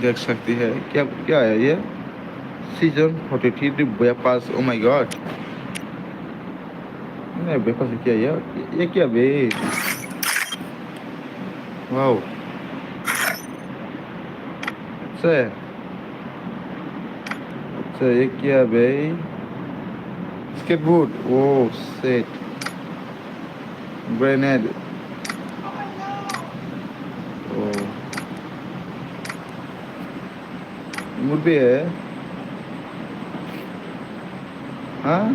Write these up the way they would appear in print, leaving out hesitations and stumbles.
देख सकती है। क्या क्या है ये? सीजन 43 वेपास। ओ माय गॉड, नहीं वेपास क्या है ये क्या बे? वाओ, अच्छा है। अच्छा ये क्या बे? स्केटबोर्ड, ओ सेट, ग्रेनेड, ओ मुर्गी है। हाँ,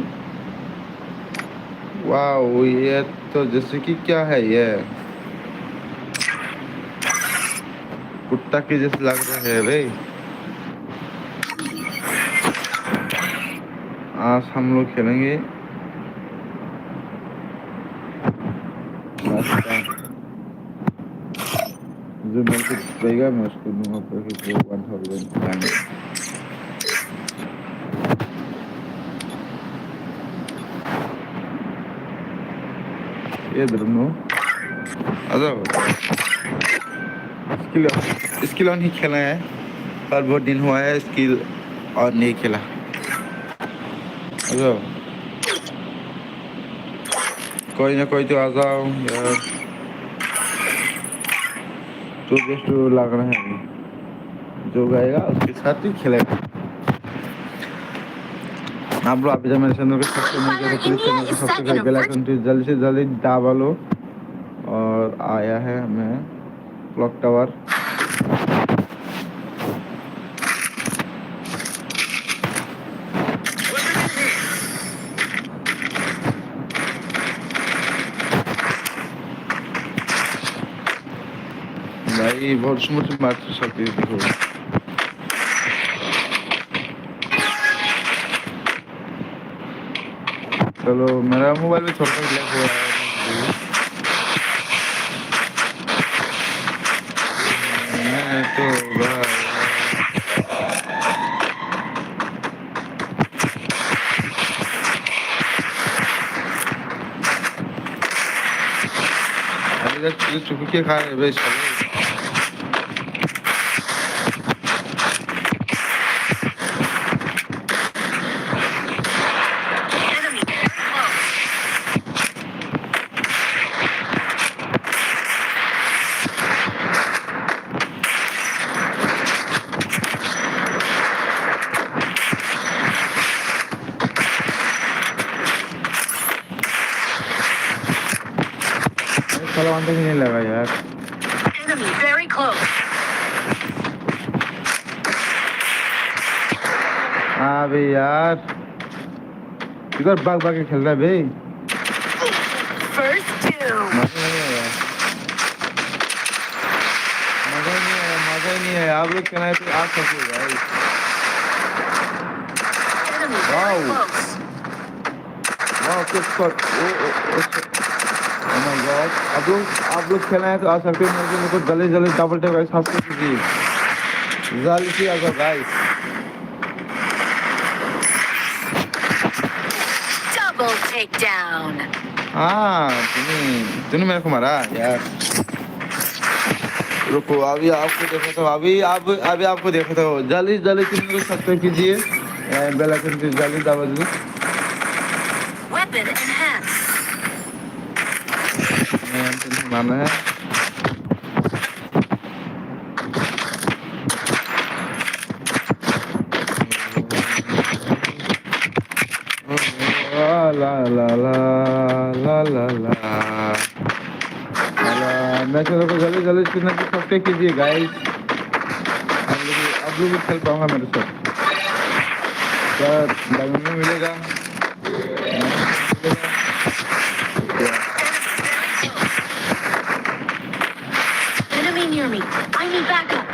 वाओ, ये तो जैसे कि क्या है ये? कुत्ता के जैसे लग रहा है भाई। आज हम लोग खेलेंगे जो मेरे को जिताएगा मैं उसको दूंगा पैसे 1000 ये दोनों आ जाओ। स्किल स्किल ऑन ही खेला है, पर बहुत दिन हुआ है स्किल और नहीं खेला। आ जाओ, कोई ना कोई तो आ जाओ यार। तो बेस्ट लग रहा है, जो गाएगा उसके साथ ही खेलेगा। आप लोग अभी जब मेरे चैनल को सब्सक्राइब नहीं किया तो प्लीज चैनल को सब्सक्राइब कर बेल आइकन को जल्दी से जल्दी दबा लो। और आया है हमें क्लॉक टावर। भाई बहुत स्मूथ मार सकती है देखो। चलो मेरा मोबाइल में थोड़ा सा लैग हो रहा है। मैं तो अभी तक चुप के खा रहे भाई साले। साला अंदर ही नहीं लगा यार। हाँ भाई यार, इधर भाग भाग के खेल रहा है भाई। मजा नहीं आया, मजा ही नहीं है। आप लोग कहना है तो आ सकते भाई। वाओ वाओ, किस पर ओह माय गॉड। आप लोग खेलना है तो आ सकते हैं। मेरे को जल्दी जल्दी डबल टैप गाइस, सब्सक्राइब कीजिए जल्दी से आ जाओ गाइस। Double takedown. हाँ, तूने मेरे को मारा यार। रुको, अभी आपको देखा तो अभी आपको देखा तो जल्दी जल्दी चैनल को सब्सक्राइब कीजिए, बेल आइकन को जल्दी दबा दीजिए। Weapon enhanced. मारना है। ला ला ला ला ला ला मैं चैनल को जल्दी जल्दी चैनल को सब्सक्राइब कीजिए गाइस। अब भी खेल पाऊंगा मेरे साथ। क्या डायमंड में मिलेगा? Enemy near me. I need backup.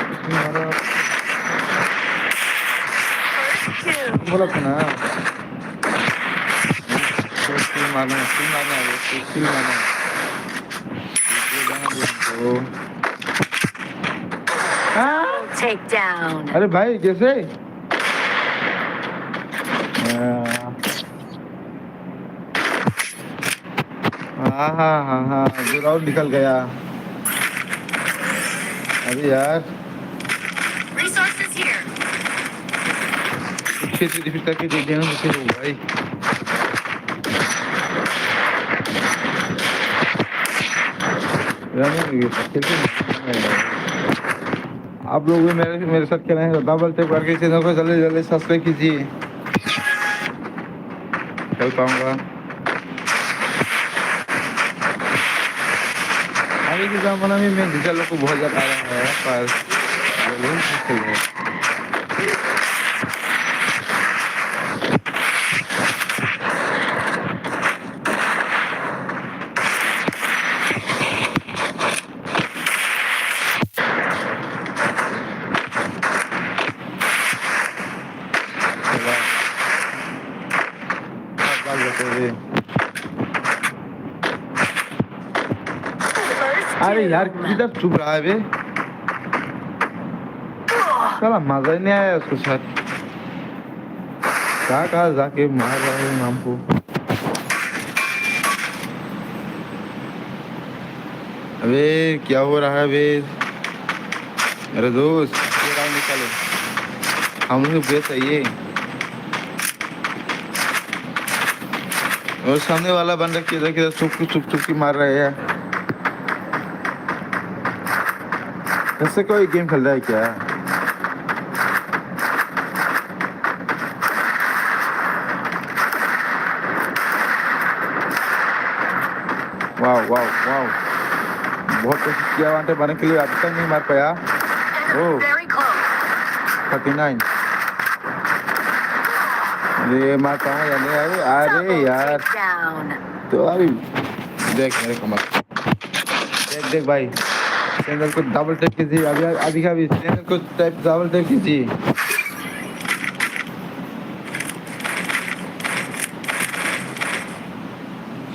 बोला था ना, स्किल मारना है, स्किल मारना है, स्किल मारना है। Takedown. अरे भाई कैसे? हाँ हाँ हाँ हाँ, जो राउंड निकल गया। अरे यार फिर से रिपीट करके देख देना तो फिर होगा ही। आप लोग भी मेरे मेरे साथ खेलें तो डबल टैप करके चैनल को जल्दी जल्दी सब्सक्राइब कीजिए। खेल पाऊंगा अभी के ज़माने में मैं डिजिटल लोग को बहुत ज़्यादा आ रहा है पर ये लोग खेल रहे हैं। अरे यार किधर चुप रहा है बे साला मजा ही नहीं आया उसके साथ कहाँ जाके मार रहा है नाम को। अबे क्या हो रहा है बे मेरे दोस्त ये राउंड निकालो हम लोग बेस चाहिए और सामने वाला बंदा किधर किधर चुप चुप की मार रहा है। ऐसे कोई गेम खेल रहा है क्या? वाह वाह वाह बहुत कोशिश किया वहाँ पे बनने के लिए अभी तक नहीं मार पाया। ओह 39 अरे मार पाऊंगा या नहीं? अरे यार तो अभी देख मेरे कमर देख देख भाई चैनल को डबल टैप कीजिए अभी अभी का भी चैनल को डबल टैप कीजिए।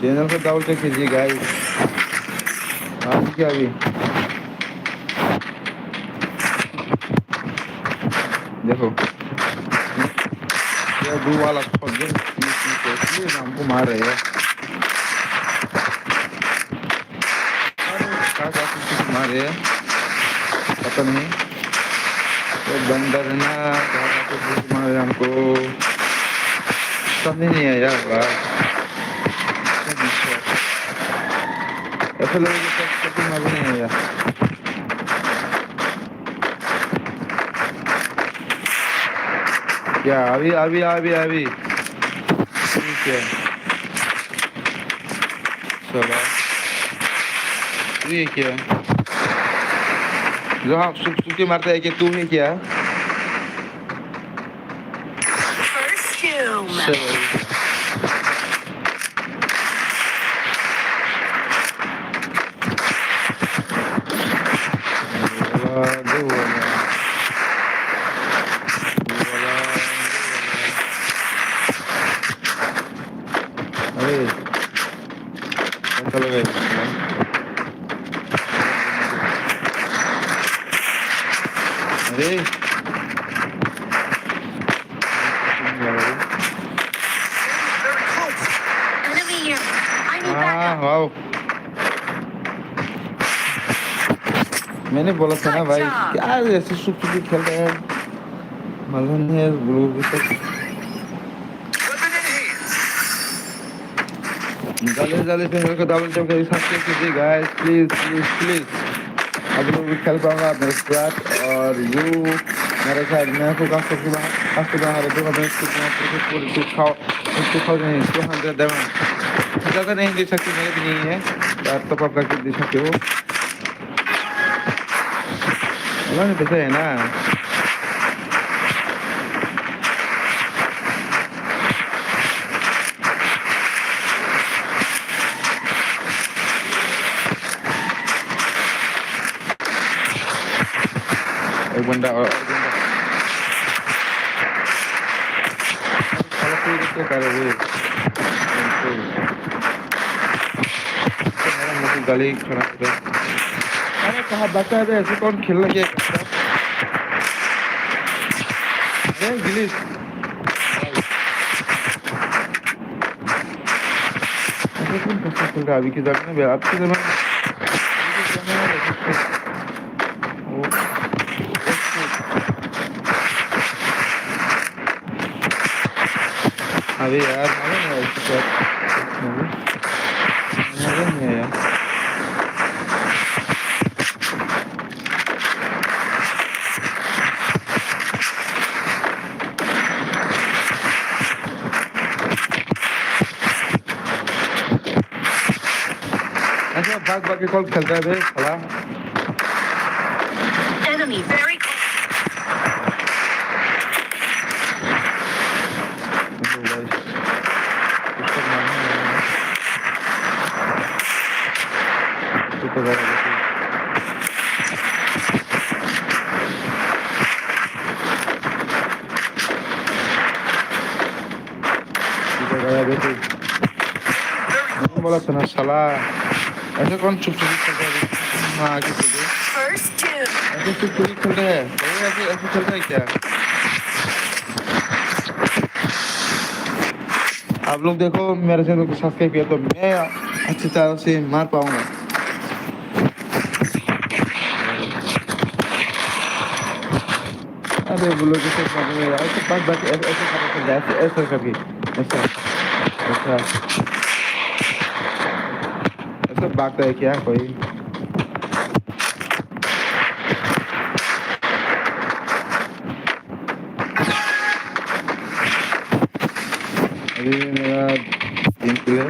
चैनल को डबल टैप कीजिए गाइस अभी क्या अभी देखो ये दो वाला इसलिए हमको मार रहे हैं। मार रहे हैं पता नहीं तो बंदर है ना मारे हमको समझ नहीं आया यार ऐसा लगे कि मजा नहीं आया। क्या अभी अभी अभी अभी ठीक है चलो ये क्या जो आप सुखी मारता है कि तू है क्या? अरे चलो गए अरे हाँ वाओ मैंने बोला था ना भाई क्या ऐसे सुख खेल रहे हैं मालूम नहीं है जल्दी जल्दी चैनल को डबल टैप करके सब्सक्राइब कीजिए गाइस प्लीज प्लीज प्लीज अब लोग भी खेल पाऊंगा मेरे साथ और यू मेरे साथ मैं को कास्ट हमारे 200 ज़्यादा नहीं दे सकती मेरे भी नहीं है यार तो आप करके दे सकते हो नहीं पैसा है ना एक बंदा और बंदा कर रहे गली खड़ा अरे कहाँ बचा है ऐसे कौन खेल लगे गिलीस खेल रहा अभी की जगह में आपकी जगह अबे यार मजा नहीं आया इसके साथ। मजा नहीं आया। ऐसा भाग भाग के कॉल खेलता है बे साला। Enemy very close. देखो भाई, इसको मारना है। इसको तो गया देखो। इसको गया देखो। मैंने बोला था ना साला, ऐसे कौन चुप चुप खेलता है? हाँ आगे चल दे। First two. ऐसे चुप चुप खेल रहा है? अरे ऐसे ऐसे चल रहा है क्या? आप लोग देखो मेरे चैनल को सब्सक्राइब किया तो मैं अच्छी तरह से मार पाऊंगा। अरे बोलो कि सिर्फ मजे में ऐसे बात बात ऐसे ऐसे करके ऐसे ऐसे करके ऐसा ऐसा ऐसा भागता है क्या कोई? अभी मेरा गेम प्ले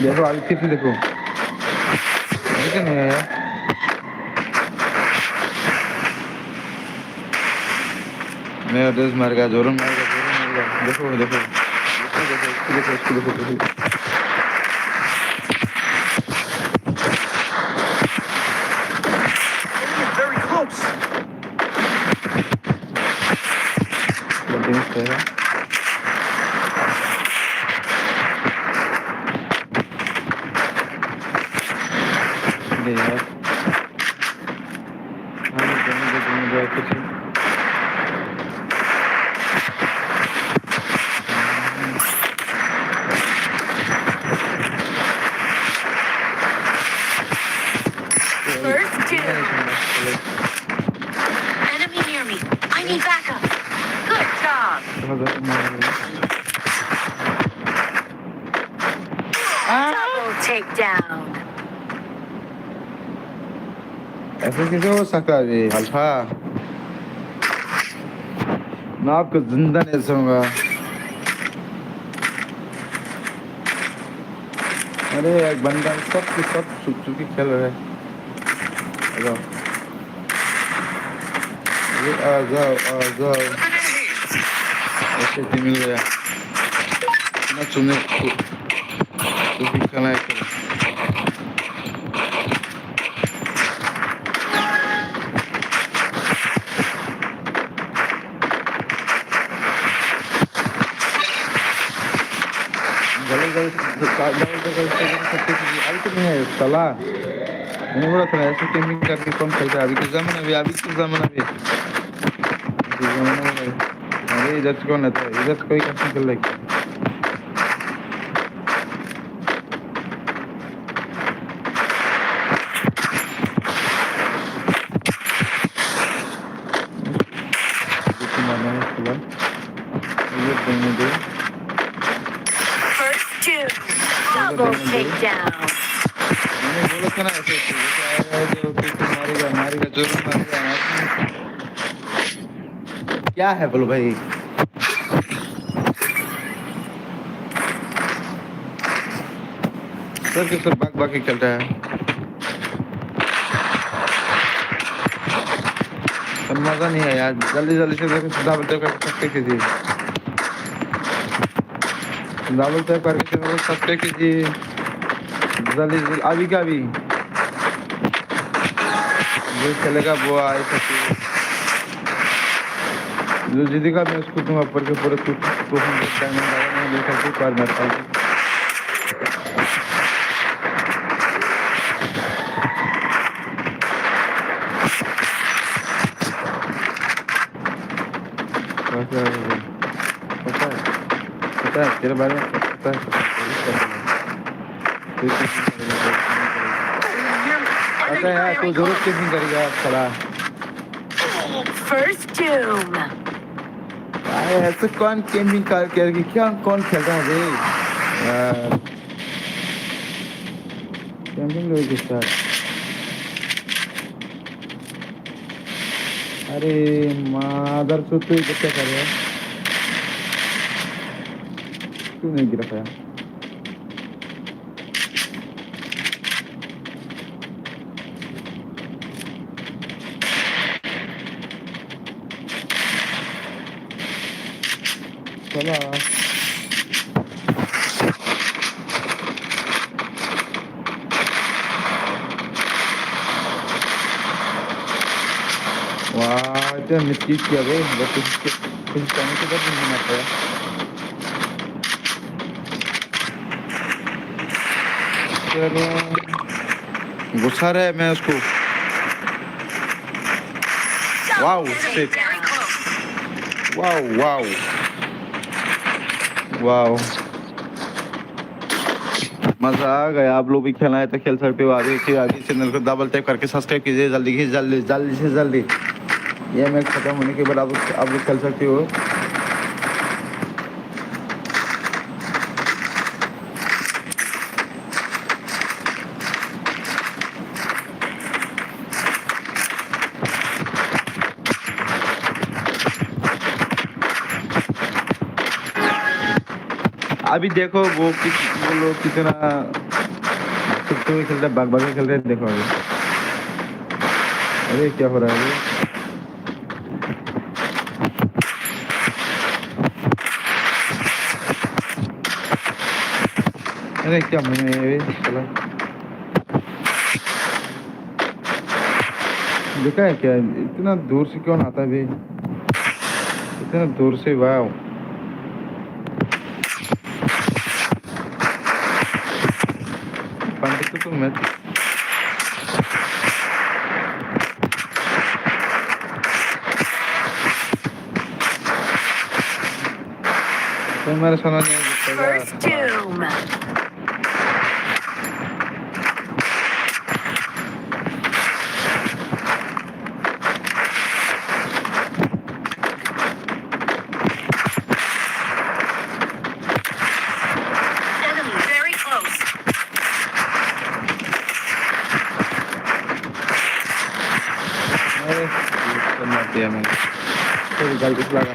देखो आगे फिर से देखो। ऐसे नहीं है यार। मैं ड्रेस मार गया, जोरन मार गया, जोरन मार गया। देखो देखो देखो देखो इसको देखो इसको देखो देखो। Very close. कंटिन्यू करेगा। अरे यार हाँ जमीन दे कुछ First two. Enemy near me. I need backup. Good job. Double takedown. ऐसे कैसे हो सकता है ये अल्फा? मैं आपको जिंदा नहीं छोड़ूंगा। अरे एक बंदा सब के सब छुप छुप के खेल रहा है। आ जाओ आ जाओ। ऐसे टीम मिल गया ना चुने तो भी खेलना है खेलो। गलत गलत अभी तो नहीं है साला। मैंने बोला था ऐसे टीमिंग करके कौन खेलता है? अभी के ज़माना में अभी के ज़माना में अरे इधर से कौन रहता है? इधर से कोई कैसे खेल रहा है? मारना है खेला ये देने दे। First two. Double takedown. मैंने बोला था ना ऐसे जैसे आया जो मारेगा मारेगा जरूर मारेगा। क्या है बोलो भाई? सर के सर भाग भाग के खेल रहा है। पर मजा नहीं है यार। जल्दी जल्दी से देखो डबल टैप करके सब्सक्राइब कीजिए। डबल टैप करके चैनल को सब्सक्राइब कीजिए जल्दी जल्दी अभी का भी। जो चलेगा वो आए सकते जो जीतेगा मैं उसको दूंगा ऊपर के पूरे डायमंड मैं देखा कि पार मारता हूँ। पता है तेरे बारे में पता है पता है यार तू जरूर किस नहीं करेगा साला। First doom. अरे ऐसे कौन कैंपिंग करके क्या कौन खेलता है भाई कैंपिंग लोग के साथ अरे मादर से तू क्या कर रहा है क्यों नहीं गिरा पाया चला वाह इतना मिस्टेक किया भाई बस कुछ टाइम के बाद नहीं बना पाया चलो गुस्सा रहा है मैं उसको wow shit wow wow wow मजा आ गया आप लोग भी खेलना है तो खेल सकते हो आगे चैनल को डबल टैप करके सब्सक्राइब कीजिए जल्दी से जल्दी जल्दी से जल्दी ये मैच खत्म होने के बाद आप लोग खेल सकते हो अभी देखो वो लोग कितना छुट्टी में खेलते हैं भाग भाग के खेलते हैं देखो अभी अरे क्या हो रहा है अरे क्या मैंने चला देखा है क्या इतना दूर से क्यों आता है भाई इतना दूर से वाह पंडित तो मैं तो मेरे सुना नहीं First doom. Enemy very close. अरे मार दिया मैंने तो गलती से लगा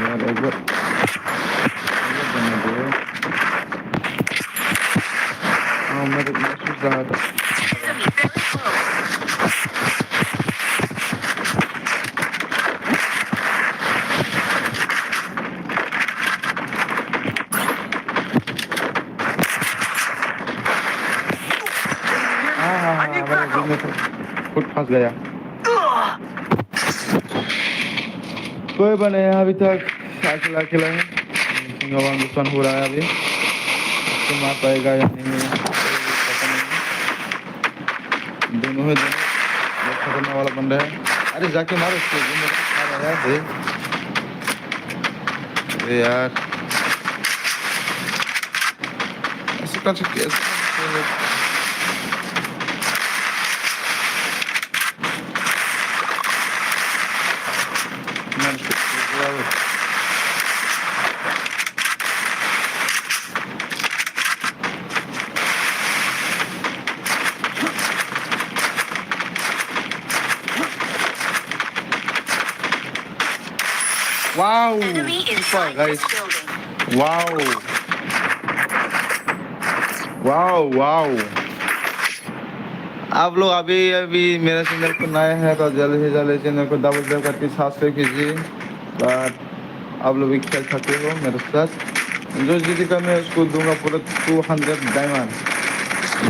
यार एक बार बना दो हाँ मैं सोच रहा था Enemy very close. हाँ मैं खुद फंस गया कोई बने अभी तक खिला है सिंगावान दुश्मन हो रहा है अभी उसको मार पाएगा या नहीं पता नहीं दोनों ही दोनों खतरनाक वाला बंदा है अरे जाके मारो उसको जो मेरे को खा रहा है अरे यार ऐसे कर सकते Wow! Enemy inside guys. this building. Wow! Wow! Wow! आप लोग अभी मेरे चैनल को नए हैं तो जल्दी से जल्दी चैनल को डबल टैप करके सब्सक्राइब कीजिए बट आप लोग भी खेल सकते हो मेरे साथ जो जीतेगा मैं उसको दूंगा पूरा 200 डायमंड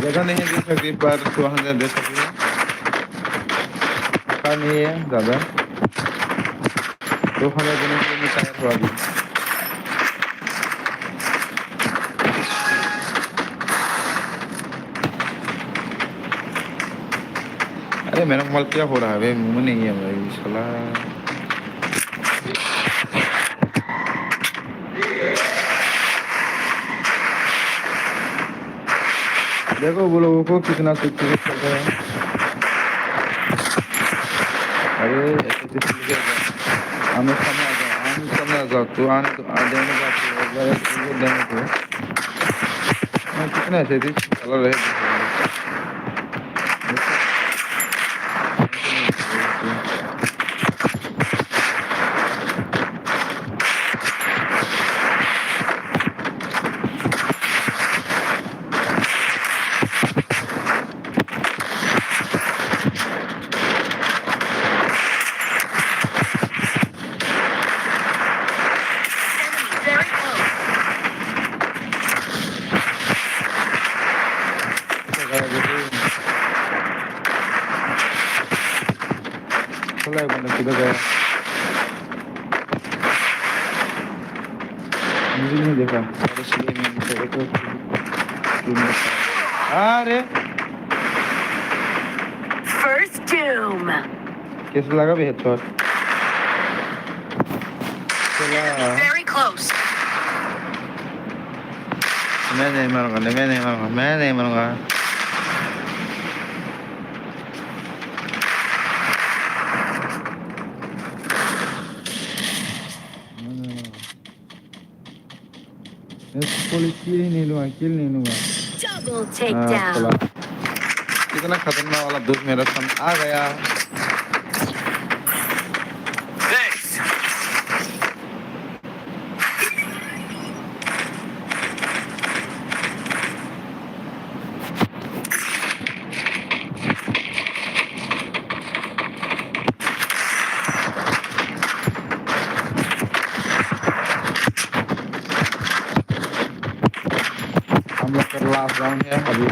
ज़्यादा नहीं दे सकती पर 200 दे सकती है नहीं है ज़्यादा 200 देने के लिए मैं तैयार हुआ अभी अरे मेरा मोबाइल क्या हो रहा है भाई मुंह में नहीं है भाई साला देखो वो लोगों को कितना सुरक्षित चल रहा है अरे ऐसे किसी के आमने सामने आ जाओ तू आने तो आ देने का तू एक बार एक देने को मैं कितना ऐसे थी चला रहे Very close. चला है बंदा किधर गया मुझे नहीं देखा और इसलिए मैं देखो अरे First doom. कैसे लगा भी हेडशॉट चला Very close. मैं नहीं मारूंगा पुलिस किल नहीं लूंगा Double चला takedown. कितना खतरनाक वाला दोस्त मेरा सामने आ गया Thanks. हम लोग का लास्ट राउंड है अभी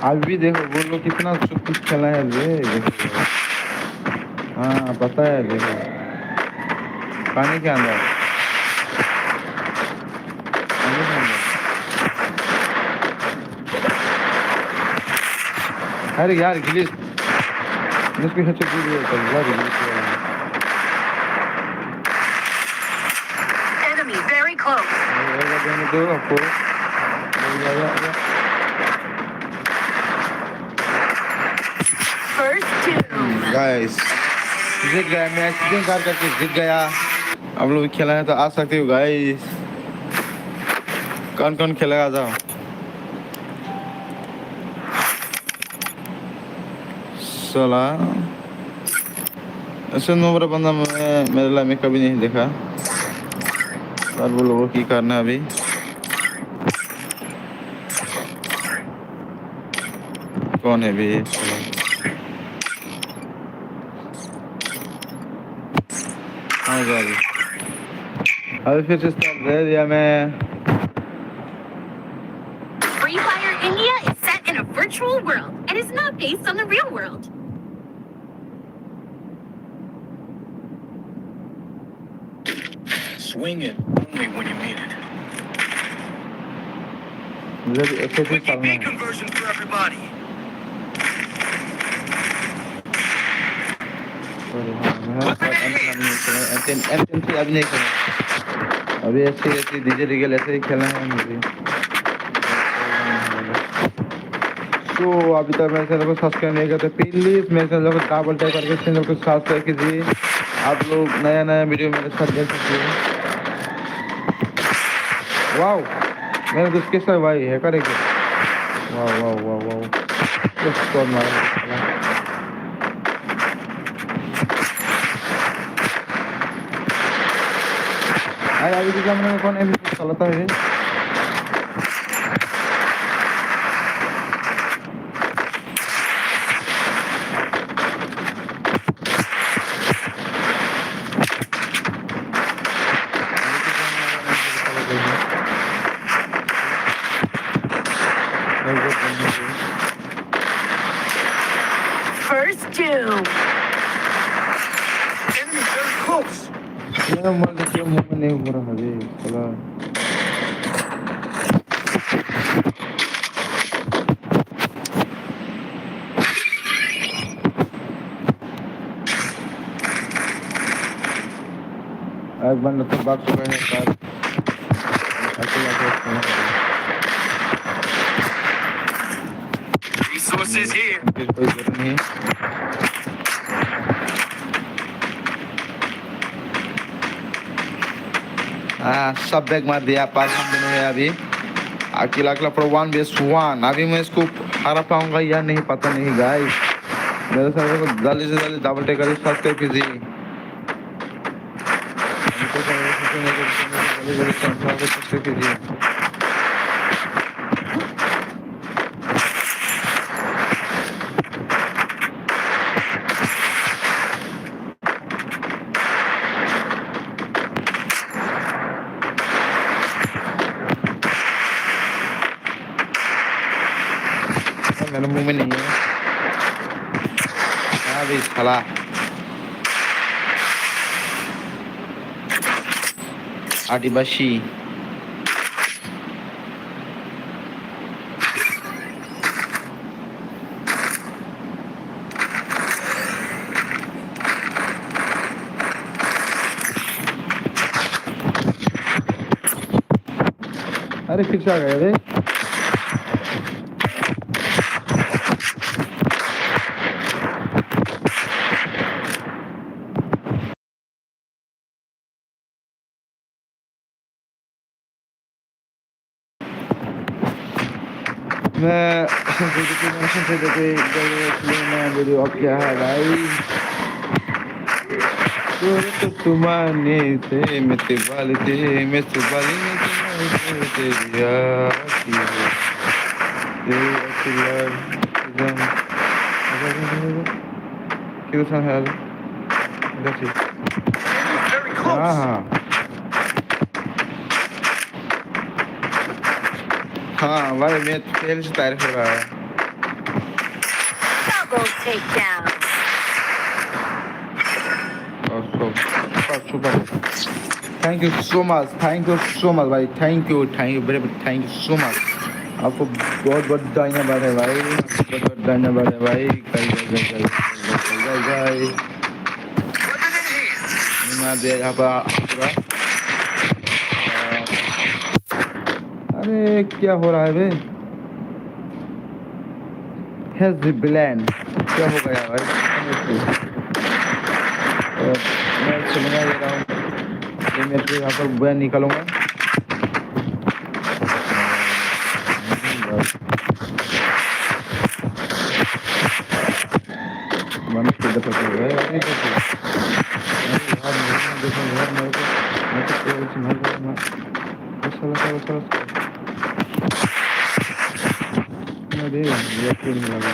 आज भी देखो वो लोग कितना कुछ खेला है रे देखो हाँ पता है देखो पानी के अंदर पानी के अंदर अरे यार गिलीस मुझको हेडशॉट दे दिया था यार गिलीस Enemy very close. देने दो आपको First doom. गाइस जीत गया मैं एक्सीडेंट करके जीत गया आप लोग खेला है तो आ सकते हो गाइस कौन खेलेगा आ जाओ साला ऐसे नंबर बंदा मैं मेरे लाइफ में कभी नहीं देखा और वो लोगों की करना है अभी कौन है भी हाँ गाड़ी अभी फिर से स्टार्ट दे दिया मैं Free Fire India is set in a virtual world and is not based on the real world. Swing it only when you need it. मुझे भी ऐसे ही Wiki चलना B है conversion for everybody. एमटेन से अभी नहीं खेला अभी ऐसे डीजे रिगल ऐसे ही खेलना है मुझे तो अभी तक मेरे चैनल को सब्सक्राइब नहीं करते प्लीज मेरे चैनल को डबल टैप करके चैनल को सब्सक्राइब कीजिए आप लोग नया वीडियो मेरे साथ देख सकते हैं वाओ मेरा कुछ कैसा है भाई है करेंगे वाओ स्कोर मारा अरे अभी के ज़माने में कौन एमपी चलाता है First doom. Enemy very close. मेरा मन देखिए मुंह में नहीं हो रहा है चला एक बंदा तो बात कर रहा है अकेला Forces here. कोई जरूरत नहीं। सब बैग मार दिया, पास हम दोनों है अभी। अकेला अकेला पर 1v1। अभी मैं इसको हरा पाऊंगा या नहीं पता नहीं गाइस। मेरे साथ को जल्दी से जल्दी डबल टेक करिए, सब्सक्राइब कीजिए। जल्दी सब्सक्राइब कीजिए। मेरे मुंह में नहीं है। हाँ भाई साला। आदिवासी। अरे फिर से आ गए रे। मैं वीडियो अब क्या है भाई। तो तुम्हारे थे मित्र वाले थे मित्र वाले ने तुम्हारे थे दिया क्यों सा है देखिए। Very हाँ close. हाँ हाँ भाई मैं पहले से तारीफ कर रहा है। Double takedown. Super. Thank you so much भाई, thank you very much, thank you so much. आपको बहुत बहुत धन्यवाद है भाई, बहुत बहुत धन्यवाद है भाई। यहाँ पर पूरा। अरे क्या हो रहा है भाई। ब्लैंड क्या हो गया भाई। मैं चलूँगा ले रहा हूँ ये मेरे को यहाँ पर बैन निकालूंगा। मन को दफा कर रहा है अपनी तो यार देखो यार मेरे को मैं तो केवल संभाल रहा हूँ। चलो अरे ये क्यों नहीं लगा।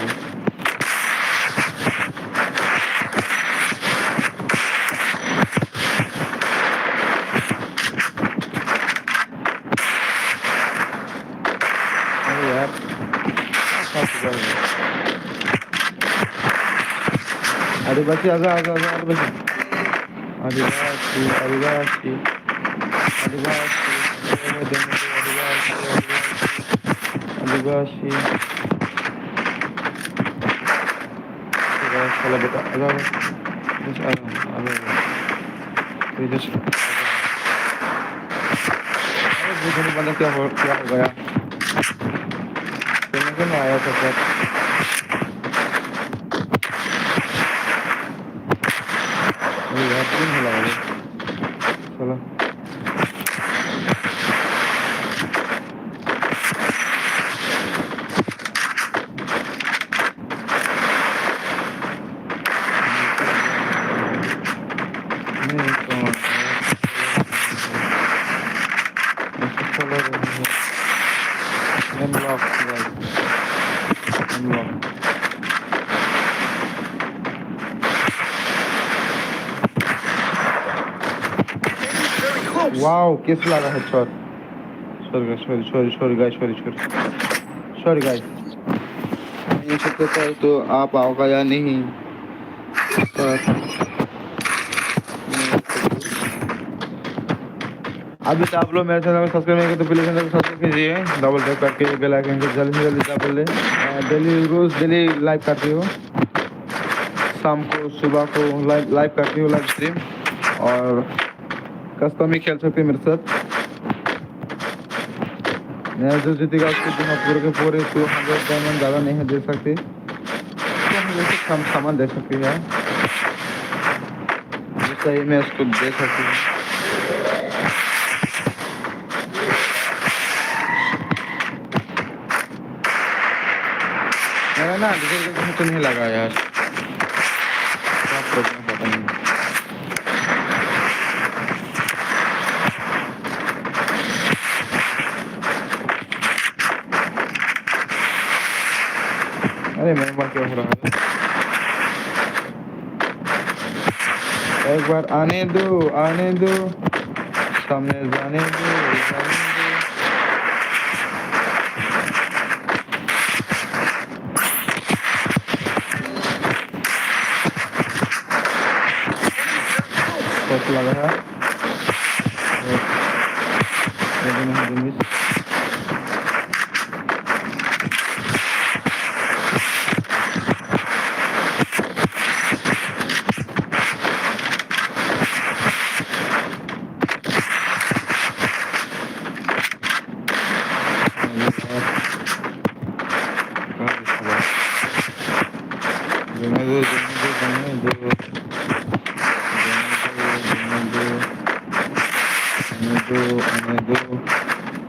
आदिवासी आजा आदिवासी चलो बेटा आजा बंदा क्या हो गया। क्यों आया था सर। चलो वाओ किस लगा है शॉट। सॉरी गाइस ये सकते था तो आप आओगा या नहीं। अभी तो आप लोग मेरे चैनल को सब्सक्राइब नहीं करते तो प्लीज चैनल को सब्सक्राइब कीजिए, डबल टैप करके बेल आइकन को जल्दी से जल्दी दबा ले। डेली लाइव करती हो, शाम को सुबह को लाइव करती हो, लाइव स्ट्रीम और कस्टम ही खेल सकते हैं मेरे साथ। मैं जो जीतेगा उसको पूरे के पूरे 200 डायमंड ज़्यादा नहीं दे सकते। जैसे सामान दे सकती है, जो सही में उसको दे सकती है। मेरा ना डीजल का तो नहीं लगा यार, क्या प्रॉब्लम पता नहीं। अरे मेरे पास क्या हो रहा है, एक बार आने दो, सामने जाने दो, जाने दो। कैसे लगा है?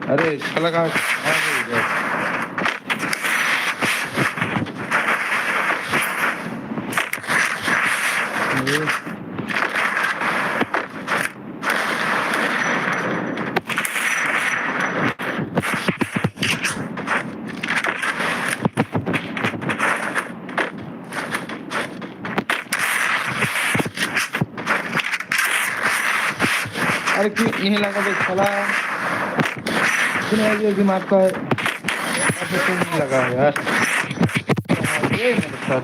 अरे साला का अरे क्यों नहीं लगा भाई साला, ये मारता है, क्यों नहीं लगा यार, ये मेरे साथ।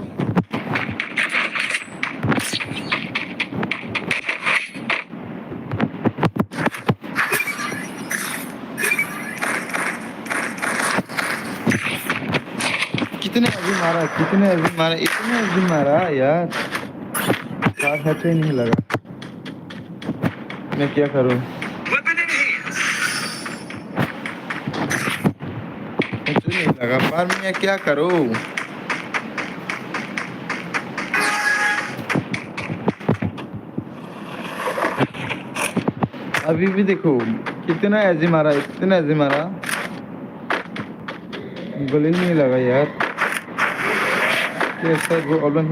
कितने अभी मारा, इतने अभी मारा यार, साथ हेड ही नहीं लगा। मैं क्या करूं, नहीं लगा पर मैं क्या करूं। अभी भी देखो कितना ऐसे मारा, इतना ऐसे मारा, गले नहीं लगा यार। कैसा वो ऑब्लन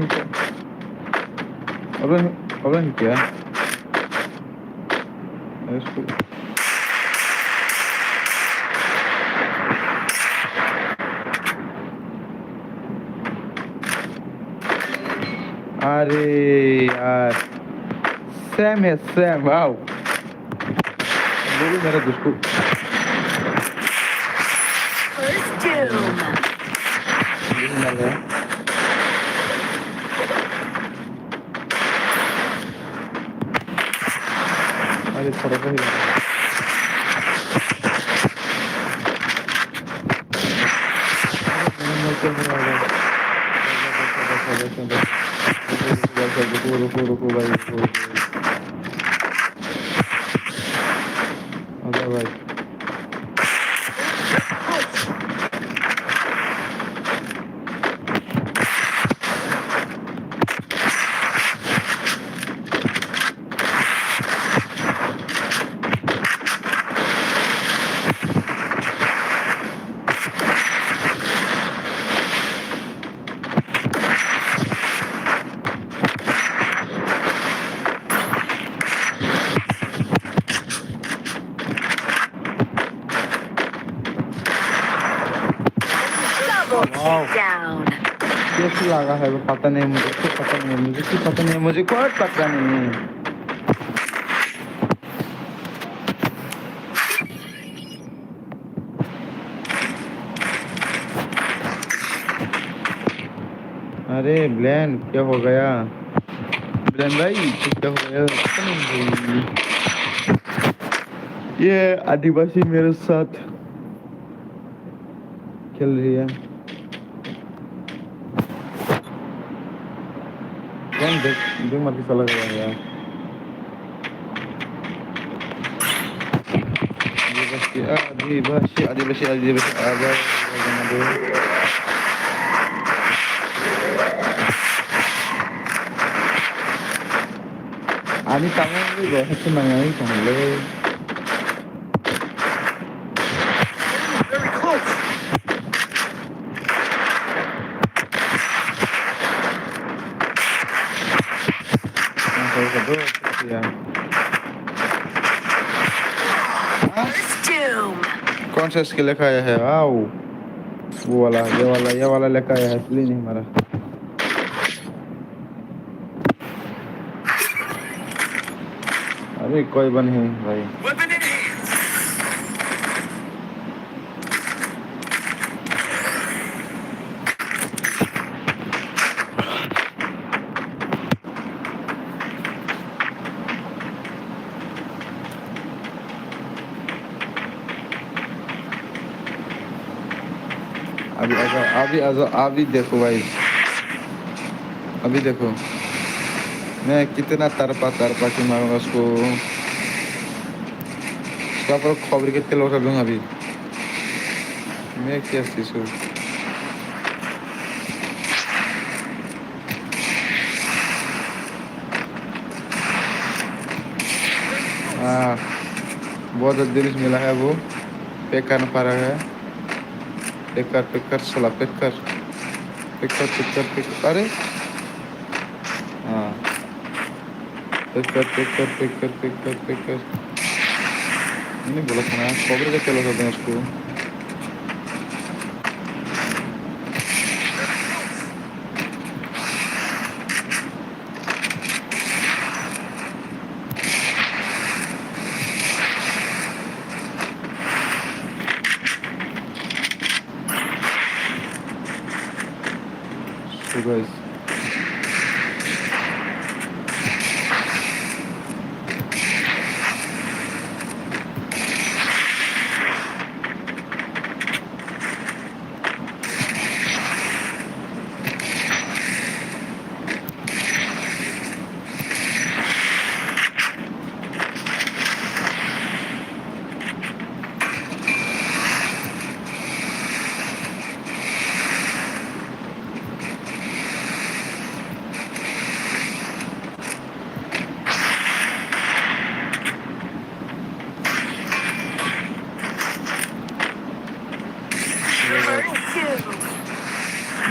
क्या इसको अरे यार सैम है, सैम वाओ, मेरा दोस्त First doom. अरे थोड़ा सा ही रुको भाई, भाई Down. कैसे लगा है वो पता नहीं, मुझे कुछ पता नहीं, मुझे कोई पता नहीं। अरे ब्लैन क्या हो गया, ब्लैन भाई क्या हो गया, पता नहीं। ये आदिवासी मेरे साथ खेल रही है। देख मत चला गया यार, आदिवासी Ani tangan ni gua hati mangai tangan le. Very close. Kalau kado ya. First doom. कौन सा स्किल लिखा है आओ वो वाला ये वाला लिखा है इसलिए नहीं हमारा अरे कोई बन है भाई Weapon in hand. अभी देखो भाई अभी देखो मैं कितना तरपा के मारूंगा उसको उसका पर खबर के तेल कर दूंगा अभी मैं क्या चीज हूँ हाँ बहुत दिल मिला है वो पैक करना पा रहा है पैक कर साला पैक कर अरे हाँ पैक कर मैंने बोला था ना खबर का तेल कर दूंगा उसको So guys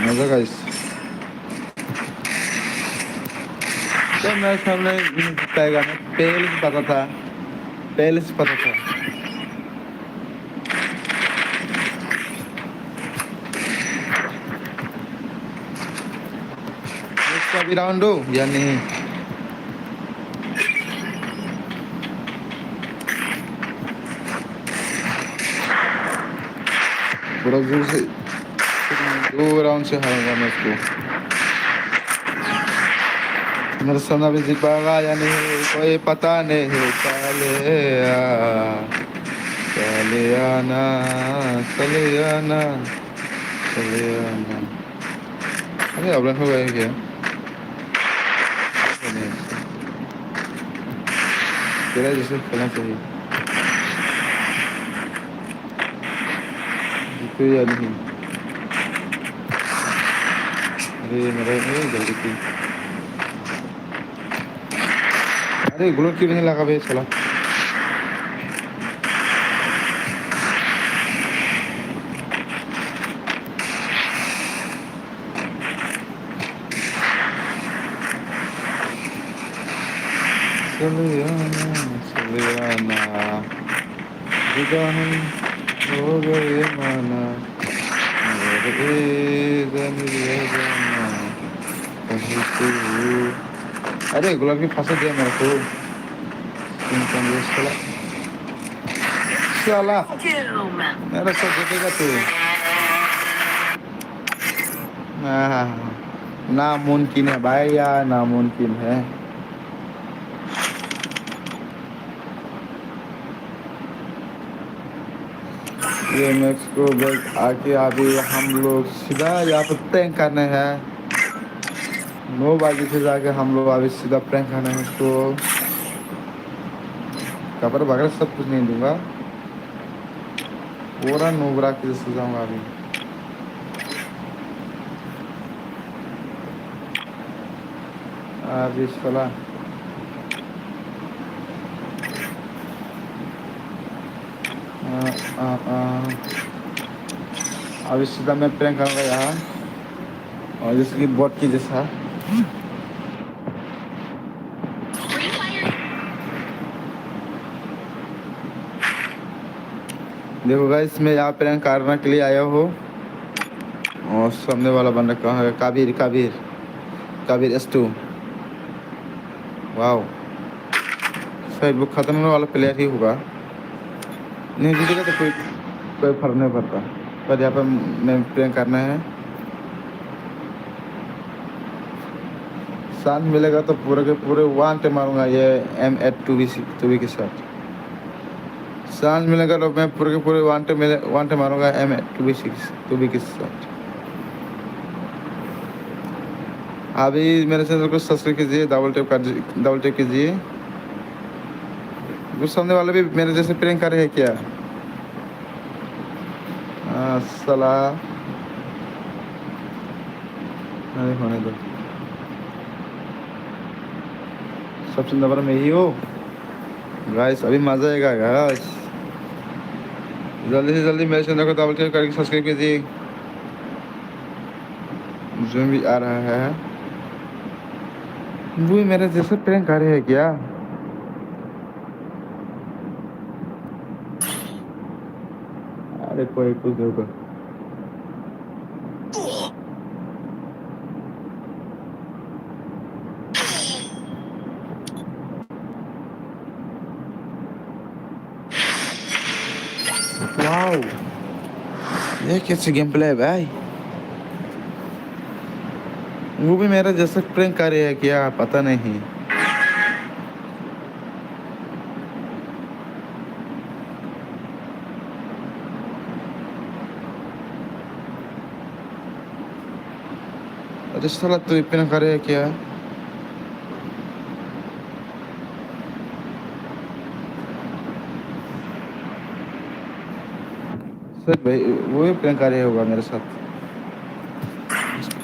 मजा गाइस तो मेरे सामने जीतेगा ना पहले से पता था इसका भी राउंड हो या नहीं पूरा जोर से 2 राउंड से हारूंगा मैं इसको मेरे सामने भी जीत पाएगा या नहीं कोई पता नहीं चले आना अरे अब हो गया क्या तेरा जैसे खेलना चाहिए जीतो या नहीं अरे मेरा जल्दी की अरे ग्लोव क्यों नहीं लगा भाई चला चलियाना जुदा हम हो गए माना अरे गुलाब की फांसी दिया मेरे को साला Doom. मेरा सब देखेगा तू नामुमकिन है भाई यार नामुमकिन है ये मैक्स को बैक आके अभी हम लोग सीधा यहाँ पर प्रैंक करने हैं 9 बजे से जाके हम लोग अभी सीधा प्रैंक करने हैं उसको कपड़े वगैरह सब कुछ नहीं दूंगा पूरा नोबरा के जैसे जाऊंगा अभी अभी साला अभी सीधा मैं प्रैंक करूँगा यहाँ, और जैसे कि बॉट की जैसा। Free Fire. देखो गाइस, मैं यहाँ प्रैंक करने के लिए आया हूँ, और सामने वाला बंदा कहाँ है? काबिर काबिर काबिर S2। वाओ, शायद वो खत्म होने वाला प्लेयर ही होगा। नहीं जीतेगा तो कोई कोई फर्क नहीं पड़ता, पर यहाँ पर मैं प्रैंक करना है। चांस मिलेगा तो पूरे के पूरे वन टे मारूंगा ये M8 2B के साथ। चांस मिलेगा तो मैं पूरे के पूरे वन टे मारूंगा M8 2B के साथ। अभी मेरे चैनल को सब्सक्राइब कीजिए, डबल टैप कीजिए। वो सामने वाले भी मेरे जैसे प्रैंक कर रहे हैं क्या? साला, अरे होने दो, सबसे नंबर में ही हो गाइस। अभी मजा आएगा गाइस। जल्दी से जल्दी मेरे चैनल को डबल टैप करके सब्सक्राइब कीजिए। जो भी आ रहा है वो मेरे जैसे प्रैंक कर रहे हैं क्या? अरे कोई कुछ देखो, वाओ, ये कैसे गेम प्ले है भाई? वो भी मेरा जैसे प्रैंक कर रहे हैं क्या? पता नहीं। अरे साला, तू इतना कर रहे हैं क्या? सर भाई, वो भी प्रैंक कर रहे होगा मेरे साथ।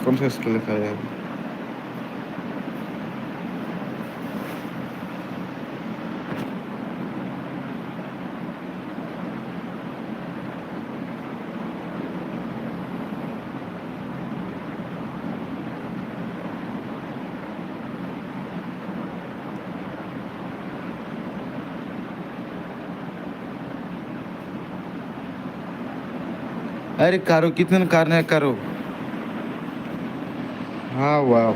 कौन सा स्किल लिखा है? अरे करो, कितने करना है करो। हाँ वाह,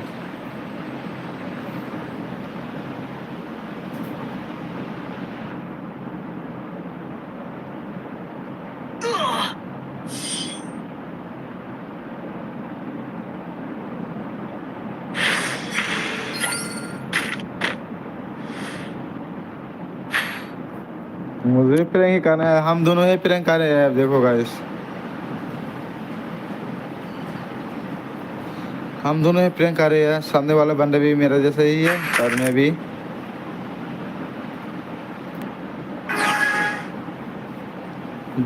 मुझे प्रैंक ही करना है। हम दोनों ही प्रैंक कर रहे हैं, देखो गाइस। हम दोनों ही प्रैंक कर रहे हैं। सामने वाला बंदा भी मेरा जैसा ही है, और मैं भी।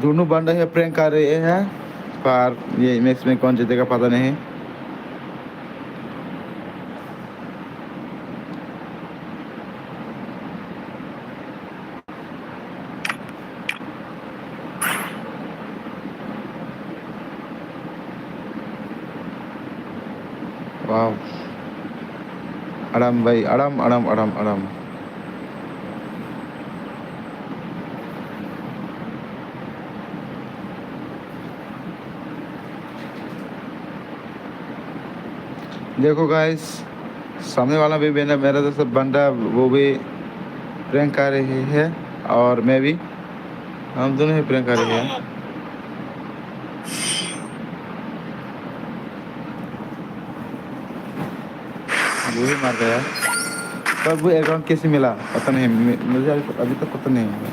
दोनों बंदा ही प्रैंक कर रहे हैं, पर ये मैच में कौन जीतेगा पता नहीं। वाह, अड़म भाई, अड़म अड़म अड़म अड़म। देखो गाइस, सामने वाला भी मेरा जैसा बंदा, वो भी प्रैंक कर रही है, और मैं भी। हम दोनों ही प्रैंक कर रहे हैं। वो भी मार गया, पर वो अकाउंट कैसे मिला पता नहीं। मुझे अभी तक पता नहीं है।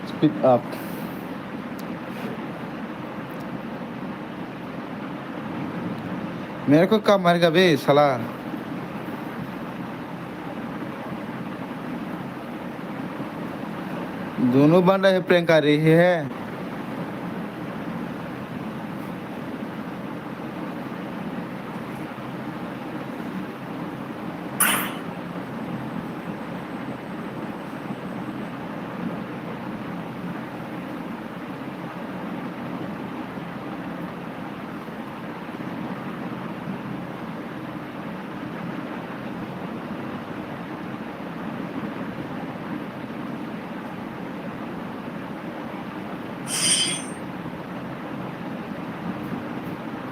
Speed up. मेरे को कब मारेगा बे साला? दोनों बंदा है प्रैंक कर रही है।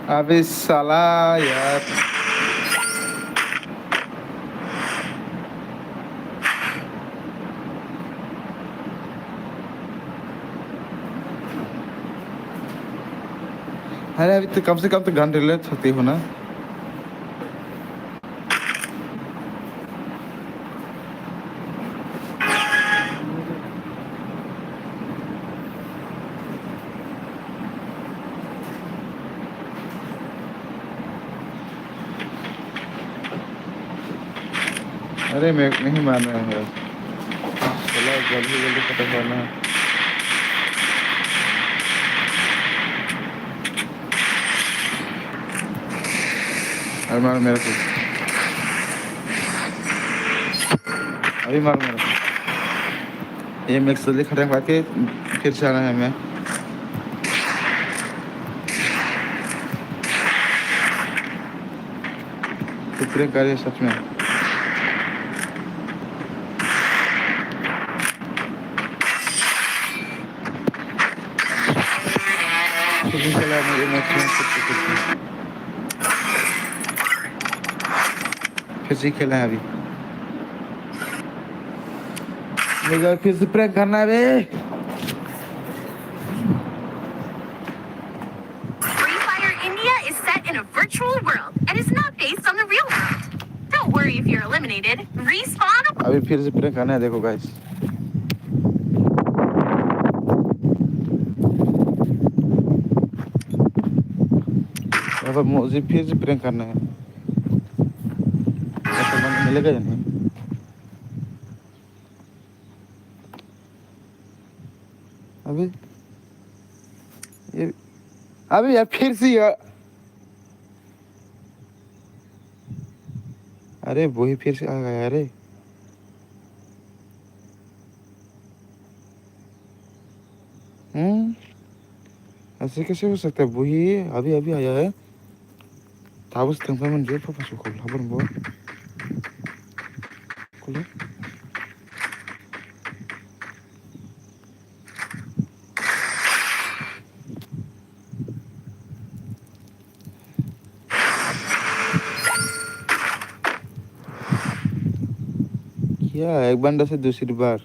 अबे साला यार अरे अभी तो कम से कम तो गन रिलेट सकती हो ना अरे मैं नहीं मान रहा हूँ यार चलो जल्दी जल्दी खत्म करना है अरे मार मेरे को अभी मार मेरे को ये मैं जल्दी खत्म करके फिर से आना है मैं तो प्रेम करे सच में चला मुझे फिर से खेलना है अभी मुझे फिर से प्रैंक करना है बे Free Fire India is set in a virtual world and is not based on the real world. Don't worry if you're eliminated. Respawn. अभी फिर से प्रैंक करना है देखो गाइस अब मुझे फिर से प्रैंक करना है ऐसा मन मिलेगा या नहीं अभी ये अभी यार फिर से यार अरे वही फिर से आ गया अरे ऐसे कैसे हो सकता है वही अभी अभी आया है Tahu teman-teman dia apa masuk kau labar bawa kau क्या एक बंदा से दूसरी बार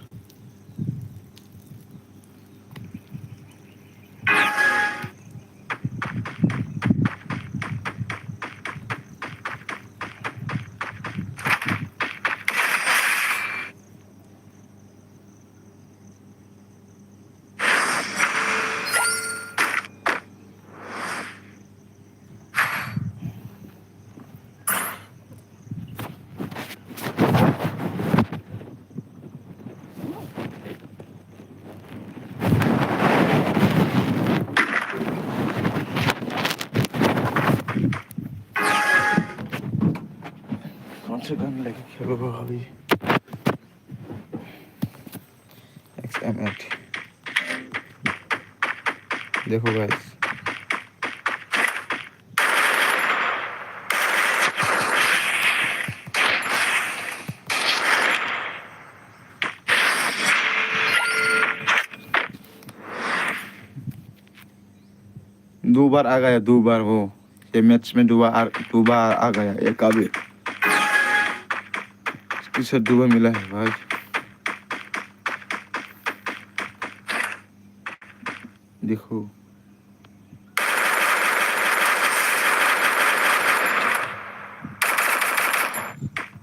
कौन से गाने लेके खेलोगे अभी XM8 देखो गाइस दो बार आ गया दो बार वो ये मैच में दो बार आ गया एक अभी इसके दो बार मिला है भाई देखो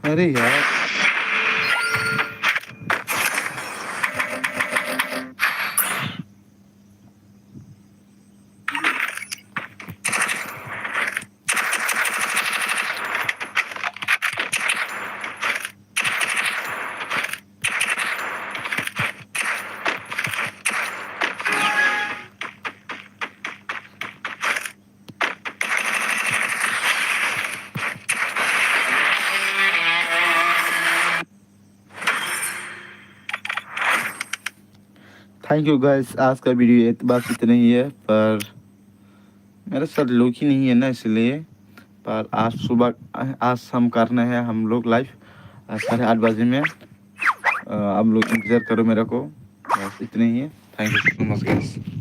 अरे यार थैंक यू गाइस आज का वीडियो बस इतना ही है पर मेरे साथ लोग ही नहीं है ना इसलिए पर आज सुबह आज हम करना है हम लोग लाइव 8:30 बजे में आप लोग इंतज़ार करो मेरे को बस इतने ही है thank you so much guys